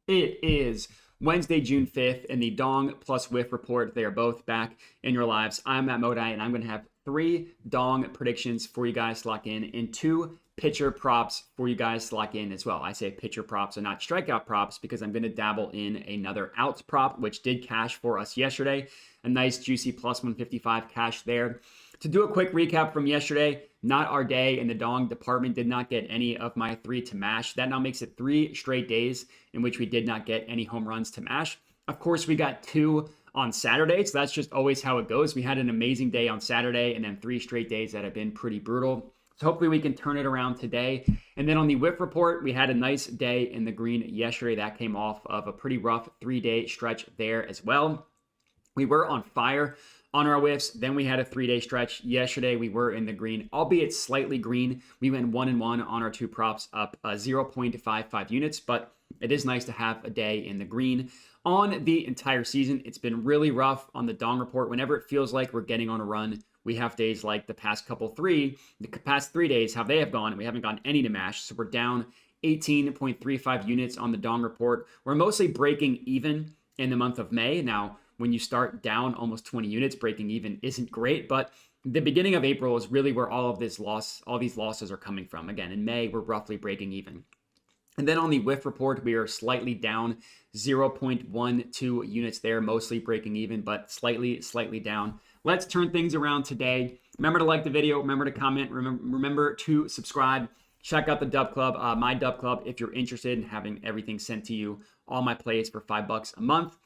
It is Wednesday, June 5th, and the Dong plus Whiff report. They are both back in your lives. I'm Matt Modai, and I'm going to have 3 Dong predictions for you guys to lock in and 2 pitcher props for you guys to lock in as well. I say pitcher props and not strikeout props because I'm going to dabble in another outs prop, which did cash for us yesterday. A nice juicy plus 155 cash there. To do a quick recap from yesterday, not our day, and the Dong department did not get any of my 3 to mash. That now makes it 3 straight days in which we did not get any home runs to mash. Of course, we got 2 on Saturday, so that's just always how it goes. We had an amazing day on Saturday and then 3 straight days that have been pretty brutal. So hopefully we can turn it around today. And then on the whiff report, we had a nice day in the green yesterday. That came off of a pretty rough 3-day stretch there as well. We were on fire on our whiffs. Then we had a 3-day stretch. Yesterday, we were in the green, albeit slightly green. We went 1-1 on our 2 props, up 0.55 units, but it is nice to have a day in the green. On the entire season, it's been really rough on the Dong report. Whenever it feels like we're getting on a run, we have days like the past 3 days, how they have gone, and we haven't gotten any to mash. So we're down 18.35 units on the Dong report. We're mostly breaking even in the month of May. Now, when you start down almost 20 units, breaking even isn't great, but the beginning of April is really where all these losses are coming from. Again, in May, we're roughly breaking even. And then on the whiff report, we are slightly down 0.12 units there, mostly breaking even, but slightly down. Let's turn things around today. Remember to like the video. Remember to comment. Remember to subscribe. Check out the Dub Club, my Dub Club, if you're interested in having everything sent to you, all my plays for $5 a month.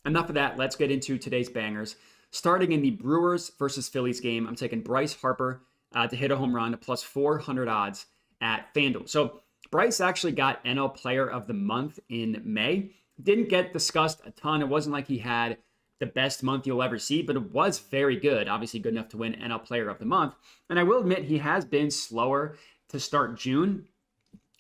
Enough of that. Let's get into today's bangers. Starting in the Brewers versus Phillies game, I'm taking Bryce Harper to hit a home run, plus 400 odds at FanDuel. So Bryce actually got NL Player of the Month in May. Didn't get discussed a ton. It wasn't like he had the best month you'll ever see, but it was very good. Obviously good enough to win NL Player of the Month. And I will admit he has been slower to start June,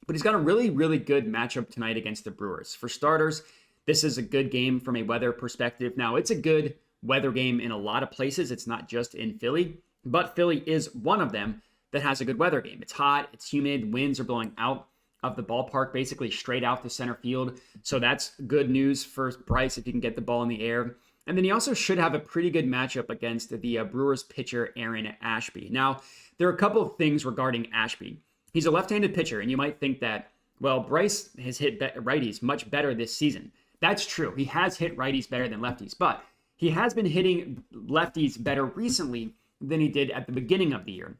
but he's got a really good matchup tonight against the Brewers. For starters, this is a good game from a weather perspective. Now, it's a good weather game in a lot of places. It's not just in Philly, but Philly is one of them that has a good weather game. It's hot, it's humid, winds are blowing out of the ballpark, basically straight out to center field. So that's good news for Bryce if he can get the ball in the air. And then he also should have a pretty good matchup against the Brewers pitcher, Aaron Ashby. Now, there are a couple of things regarding Ashby. He's a left-handed pitcher, and you might think that, well, Bryce has hit righties much better this season. That's true. He has hit righties better than lefties, but he has been hitting lefties better recently than he did at the beginning of the year.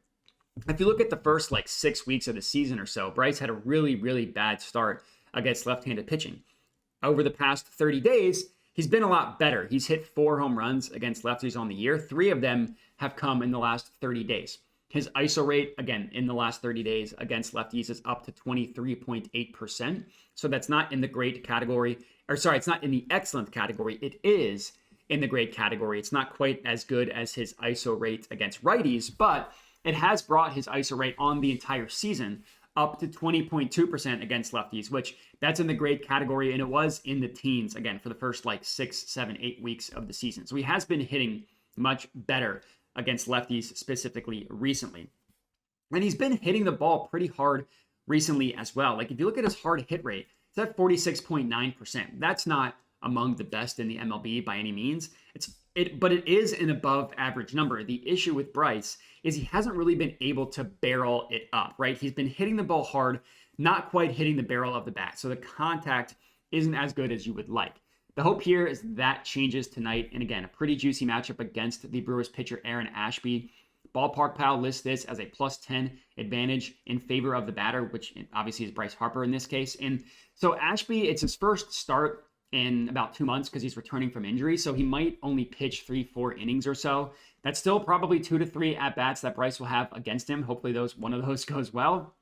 If you look at the first 6 weeks of the season or so, Bryce had a really bad start against left-handed pitching. Over the past 30 days, he's been a lot better. He's hit 4 home runs against lefties on the year. 3 of them have come in the last 30 days. His ISO rate, again, in the last 30 days against lefties is up to 23.8%. So that's not in the great category, it's not in the excellent category. It is in the great category. It's not quite as good as his ISO rate against righties, but it has brought his ISO rate on the entire season up to 20.2% against lefties, which that's in the great category, and it was in the teens, again, for the first 6, 7, 8 weeks of the season. So he has been hitting much better against lefties specifically recently. And he's been hitting the ball pretty hard recently as well. If you look at his hard hit rate, it's at 46.9%. That's not among the best in the MLB by any means. But it is an above average number. The issue with Bryce is he hasn't really been able to barrel it up, right? He's been hitting the ball hard, not quite hitting the barrel of the bat. So the contact isn't as good as you would like. The hope here is that changes tonight. And again, a pretty juicy matchup against the Brewers pitcher, Aaron Ashby. Ballpark Pal lists this as a plus 10 advantage in favor of the batter, which obviously is Bryce Harper in this case. And so Ashby, it's his first start in about 2 months because he's returning from injury. So he might only pitch 3-4 innings or so. That's still probably 2 to 3 at-bats that Bryce will have against him. Hopefully one of those goes well.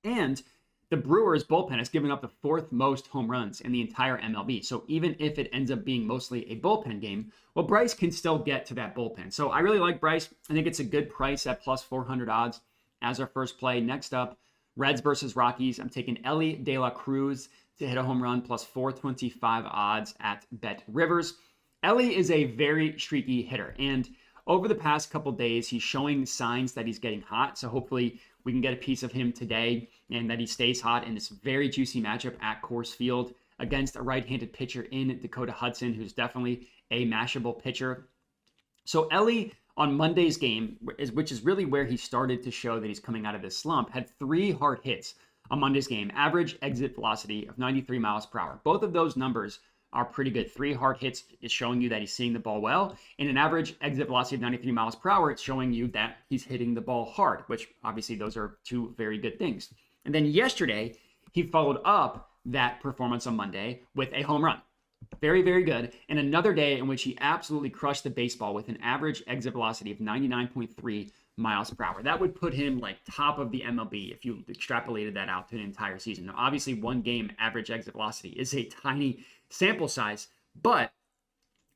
And the Brewers bullpen has given up the 4th most home runs in the entire MLB. So even if it ends up being mostly a bullpen game, well, Bryce can still get to that bullpen. So I really like Bryce. I think it's a good price at plus 400 odds as our first play. Next up, Reds versus Rockies. I'm taking Elly De La Cruz to hit a home run, plus 425 odds at Bet Rivers. Elly is a very streaky hitter, and over the past couple days, he's showing signs that he's getting hot. So hopefully we can get a piece of him today and that he stays hot in this very juicy matchup at Coors Field against a right-handed pitcher in Dakota Hudson, who's definitely a mashable pitcher. So Ellie on Monday's game, which is really where he started to show that he's coming out of this slump, had 3 hard hits on Monday's game, average exit velocity of 93 miles per hour. Both of those numbers are pretty good. 3 hard hits is showing you that he's seeing the ball well. And an average exit velocity of 93 miles per hour, it's showing you that he's hitting the ball hard, which obviously those are 2 very good things. And then yesterday, he followed up that performance on Monday with a home run. Very, very good. And another day in which he absolutely crushed the baseball with an average exit velocity of 99.3 miles per hour. That would put him like top of the MLB if you extrapolated that out to an entire season. Now, obviously, 1 game average exit velocity is a tiny sample size, but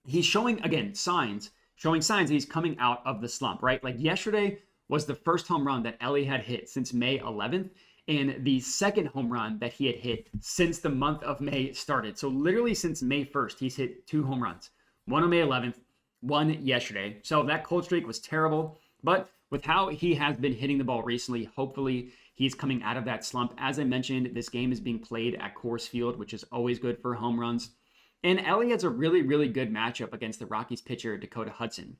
he's showing, again, showing signs that he's coming out of the slump, right? Like yesterday was the first home run that Ellie had hit since May 11th. And the second home run that he had hit since the month of May started. So literally since May 1st, he's hit 2 home runs. 1 on May 11th, 1 yesterday. So that cold streak was terrible. But with how he has been hitting the ball recently, hopefully he's coming out of that slump. As I mentioned, this game is being played at Coors Field, which is always good for home runs. And Ellie has a really, really good matchup against the Rockies pitcher, Dakota Hudson.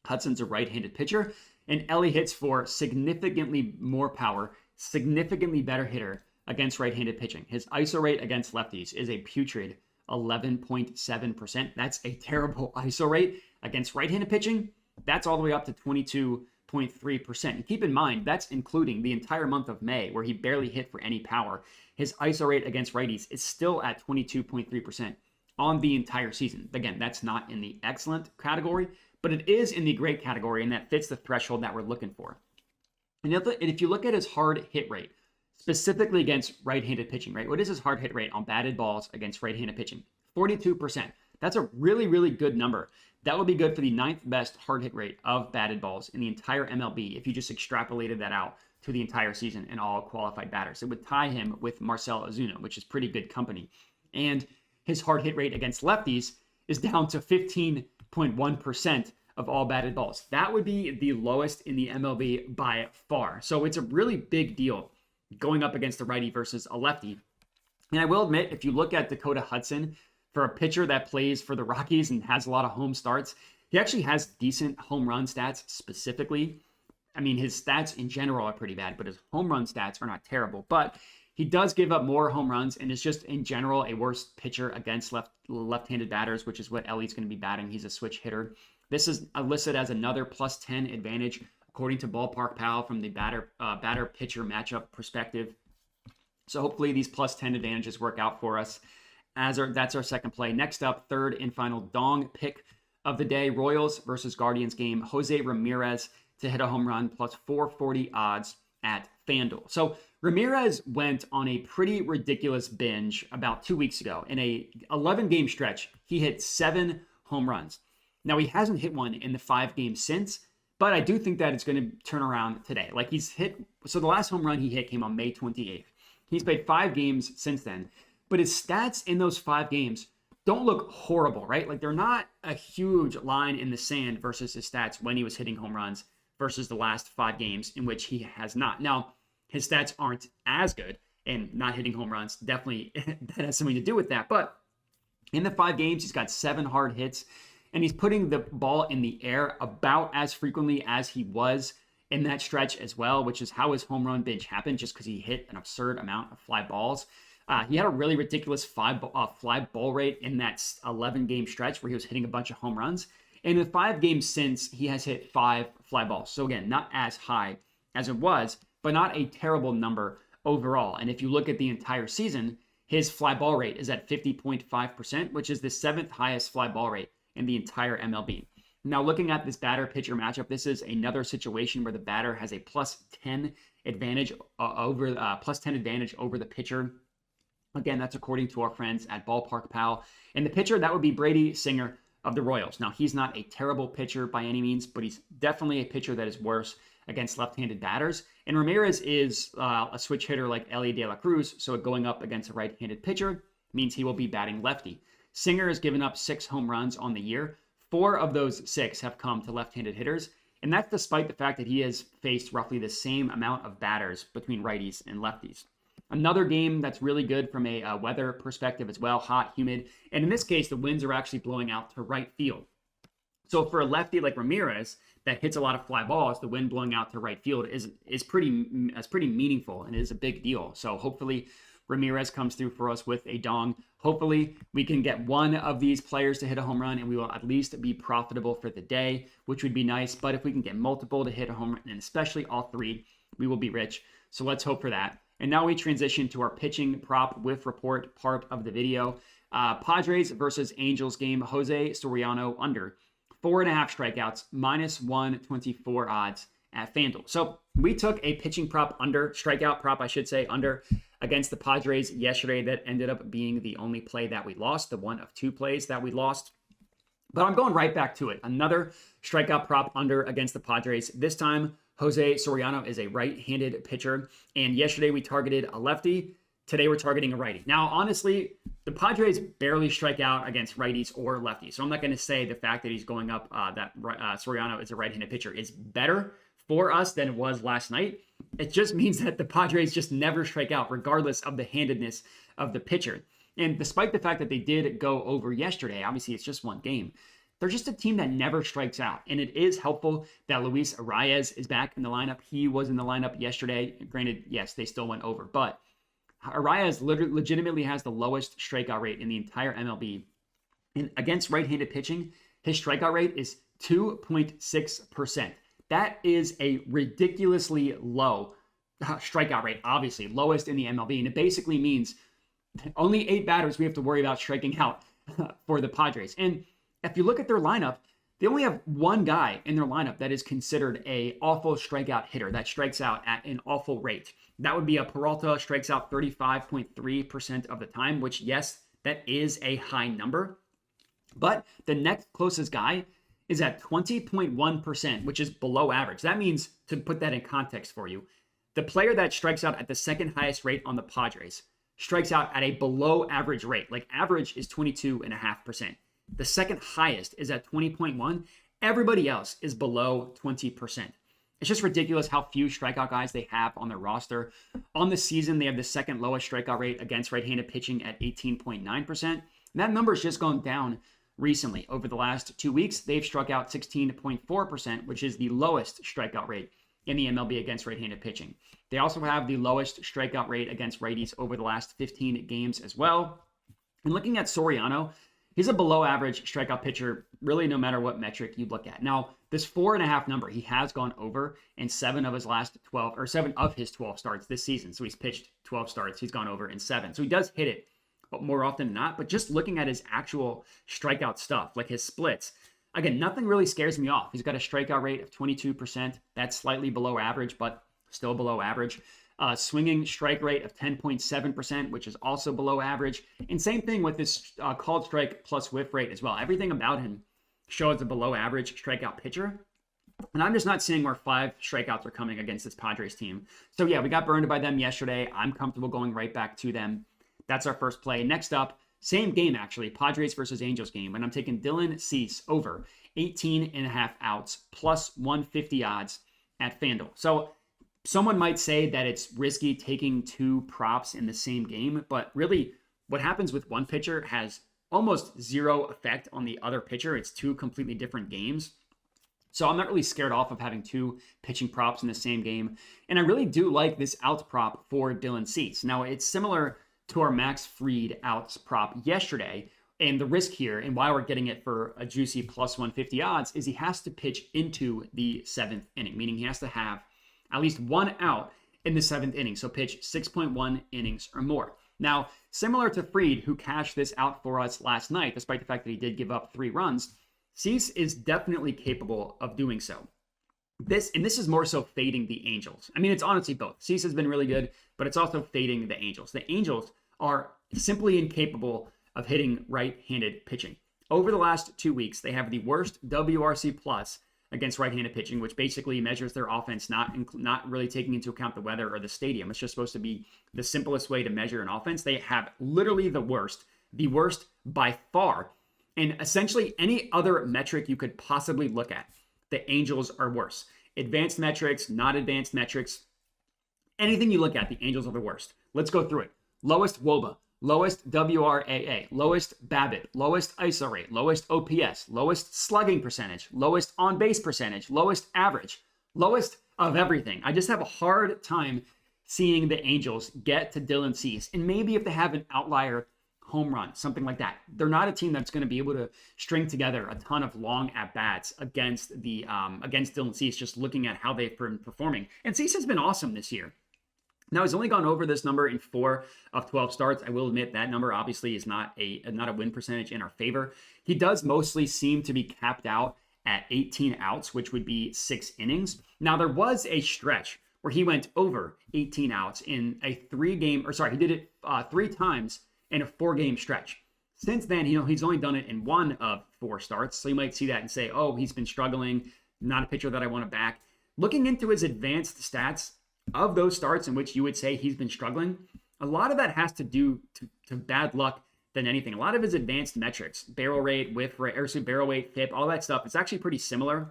Hudson's a right-handed pitcher, and Ellie hits for significantly more power, significantly better hitter against right-handed pitching. His ISO rate against lefties is a putrid 11.7%. That's a terrible ISO rate against right-handed pitching. That's all the way up to 22.3%. And keep in mind, that's including the entire month of May, where he barely hit for any power. His ISO rate against righties is still at 22.3% on the entire season. Again, that's not in the excellent category, but it is in the great category, and that fits the threshold that we're looking for. And if you look at his hard hit rate, specifically against right-handed pitching, right? What is his hard hit rate on batted balls against right-handed pitching? 42%. That's a really, really good number. That would be good for the 9th best hard hit rate of batted balls in the entire MLB if you just extrapolated that out to the entire season and all qualified batters. It would tie him with Marcell Ozuna, which is pretty good company. And his hard hit rate against lefties is down to 15.1% of all batted balls. That would be the lowest in the MLB by far. So it's a really big deal going up against a righty versus a lefty. And I will admit, if you look at Dakota Hudson, for a pitcher that plays for the Rockies and has a lot of home starts, he actually has decent home run stats specifically. I mean, his stats in general are pretty bad, but his home run stats are not terrible. But he does give up more home runs and is just in general a worse pitcher against left-handed batters, which is what Ellie's going to be batting. He's a switch hitter. This is listed as another +10 advantage, according to Ballpark Pal, from the batter-pitcher matchup perspective. So hopefully these +10 advantages work out for us. That's our second play. Next up, third and final dong pick of the day, Royals versus Guardians game. Jose Ramirez to hit a home run, +440 odds at FanDuel. So Ramirez went on a pretty ridiculous binge about 2 weeks ago. In a 11-game stretch, he hit 7 home runs. Now, he hasn't hit one in the 5 games since, but I do think that it's going to turn around today. Like so the last home run he hit came on May 28th. He's played 5 games since then, but his stats in those 5 games don't look horrible, right? Like they're not a huge line in the sand versus his stats when he was hitting home runs versus the last 5 games in which he has not. Now, his stats aren't as good, and not hitting home runs definitely that has something to do with that. But in the 5 games, he's got 7 hard hits. And he's putting the ball in the air about as frequently as he was in that stretch as well, which is how his home run binge happened, just because he hit an absurd amount of fly balls. He had a really ridiculous fly ball rate in that 11-game stretch where he was hitting a bunch of home runs. And in the 5 games since, he has hit 5 fly balls. So again, not as high as it was, but not a terrible number overall. And if you look at the entire season, his fly ball rate is at 50.5%, which is the 7th highest fly ball rate in the entire MLB. Now, looking at this batter-pitcher matchup, this is another situation where the batter has a +10 advantage over the pitcher. Again, that's according to our friends at Ballpark Pal. And the pitcher, that would be Brady Singer of the Royals. Now, he's not a terrible pitcher by any means, but he's definitely a pitcher that is worse against left-handed batters. And Ramirez is a switch hitter like Ellie De La Cruz, so going up against a right-handed pitcher means he will be batting lefty. Singer has given up 6 home runs on the year. 4 of those 6 have come to left-handed hitters, and that's despite the fact that he has faced roughly the same amount of batters between righties and lefties. Another game that's really good from a weather perspective as well, hot, humid. And in this case, the winds are actually blowing out to right field. So for a lefty like Ramirez that hits a lot of fly balls, the wind blowing out to right field is pretty meaningful and is a big deal. So hopefully Ramirez comes through for us with a dong. Hopefully we can get one of these players to hit a home run and we will at least be profitable for the day, which would be nice. But if we can get multiple to hit a home run, and especially all three, we will be rich. So let's hope for that. And now we transition to our pitching prop whiff report part of the video. Padres versus Angels game. Jose Soriano under 4.5 strikeouts, -124 odds at FanDuel. So we took a pitching prop under, strikeout prop, I should say, under against the Padres yesterday. That ended up being the only play that we lost, the one of two plays that we lost. But I'm going right back to it. Another strikeout prop under against the Padres. This time, Jose Soriano is a right-handed pitcher. And yesterday we targeted a lefty. Today we're targeting a righty. Now, honestly, the Padres barely strike out against righties or lefties. So I'm not going to say the fact that he's going up, that Soriano is a right-handed pitcher is better for us than it was last night. It just means that the Padres just never strike out, regardless of the handedness of the pitcher. And despite the fact that they did go over yesterday, obviously it's just one game, they're just a team that never strikes out. And it is helpful that Luis Arias is back in the lineup. He was in the lineup yesterday. Granted, yes, they still went over, but Arias legitimately has the lowest strikeout rate in the entire MLB. And against right-handed pitching, his strikeout rate is 2.6%. That is a ridiculously low strikeout rate, obviously, lowest in the MLB. And it basically means only 8 batters we have to worry about striking out for the Padres. And if you look at their lineup, they only have one guy in their lineup that is considered a awful strikeout hitter that strikes out at an awful rate. That would be a Peralta, strikes out 35.3% of the time, which, yes, that is a high number. But the next closest guy is at 20.1%, which is below average. That means, to put that in context for you, the player that strikes out at the second highest rate on the Padres strikes out at a below average rate. Like average is 22.5%. The second highest is at 20.1. Everybody else is below 20%. It's just ridiculous how few strikeout guys they have on their roster. On the season, they have the second lowest strikeout rate against right-handed pitching at 18.9%. And that number has just gone down recently. Over the last 2 weeks, they've struck out 16.4%, which is the lowest strikeout rate in the MLB against right-handed pitching. They also have the lowest strikeout rate against righties over the last 15 games as well. And looking at Soriano, he's a below average strikeout pitcher, really no matter what metric you look at. Now, this 4.5 number, he has gone over in 7 of his 12 starts this season. So he's pitched 12 starts. He's gone over in 7. So he does hit it, but more often than not. But just looking at his actual strikeout stuff, like his splits, again, nothing really scares me off. He's got a strikeout rate of 22%. That's slightly below average, but still below average. Swinging strike rate of 10.7%, which is also below average. And same thing with this called strike plus whiff rate as well. Everything about him shows a below average strikeout pitcher. And I'm just not seeing where 5 strikeouts are coming against this Padres team. So yeah, we got burned by them yesterday. I'm comfortable going right back to them. That's our first play. Next up, same game actually, Padres versus Angels game. And I'm taking Dylan Cease over 18.5 outs plus 150 odds at FanDuel. So someone might say that it's risky taking 2 props in the same game, but really what happens with one pitcher has almost zero effect on the other pitcher. It's 2 completely different games. So I'm not really scared off of having 2 pitching props in the same game. And I really do like this outs prop for Dylan Cease. Now, it's similar to our Max Fried outs prop yesterday. And the risk here, and why we're getting it for a juicy plus 150 odds, is he has to pitch into the 7th inning, meaning he has to have at least 1 out in the 7th inning. So pitch 6.1 innings or more. Now, similar to Fried, who cashed this out for us last night, despite the fact that he did give up 3 runs, Cease is definitely capable of doing so. This is more so fading the Angels. I mean, it's honestly both. Cease has been really good, but it's also fading the Angels. The Angels are simply incapable of hitting right-handed pitching. Over the last 2 weeks, they have the worst WRC plus against right-handed pitching, which basically measures their offense, not really taking into account the weather or the stadium. It's just supposed to be the simplest way to measure an offense. They have literally the worst by far. And essentially any other metric you could possibly look at, the Angels are worse. Advanced metrics, not advanced metrics, anything you look at, the Angels are the worst. Let's go through it. Lowest WOBA, lowest WRAA, lowest BABIP, lowest ISO rate, lowest OPS, lowest slugging percentage, lowest on-base percentage, lowest average, lowest of everything. I just have a hard time seeing the Angels get to Dylan Cease. And maybe if they have an outlier home run, something like that, they're not a team that's going to be able to string together a ton of long at-bats against Dylan Cease, just looking at how they've been performing. And Cease has been awesome this year. Now, he's only gone over this number in 4 of 12 starts. I will admit that number obviously is not a win percentage in our favor. He does mostly seem to be capped out at 18 outs, which would be 6 innings. Now, there was a stretch where he went over 18 outs in a 3-game, or sorry, he did it 3 times in a 4-game stretch. Since then, he's only done it in 1 of 4 starts. So you might see that and say, oh, he's been struggling, not a pitcher that I want to back. Looking into his advanced stats of those starts in which you would say he's been struggling, a lot of that has to do to bad luck than anything. A lot of his advanced metrics, barrel rate, whiff rate, or barrel rate, FIP, all that stuff, it's actually pretty similar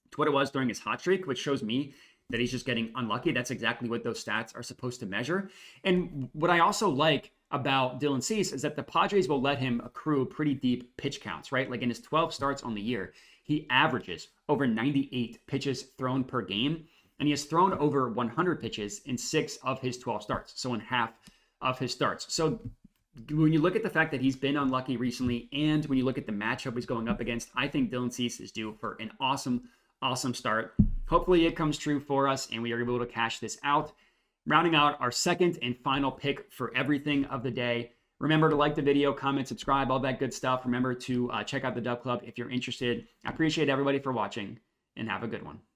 to what it was during his hot streak, which shows me that he's just getting unlucky. That's exactly what those stats are supposed to measure. And what I also like about Dylan Cease is that the Padres will let him accrue pretty deep pitch counts, right? Like in his 12 starts on the year, he averages over 98 pitches thrown per game, and he has thrown over 100 pitches in 6 of his 12 starts, so in half of his starts. So when you look at the fact that he's been unlucky recently, and when you look at the matchup he's going up against, I think Dylan Cease is due for an awesome start. Hopefully it comes true for us and we are able to cash this out. Rounding out our second and final pick for everything of the day. Remember to like the video, comment, subscribe, all that good stuff. Remember to check out the Dub Club if you're interested. I appreciate everybody for watching, and have a good one.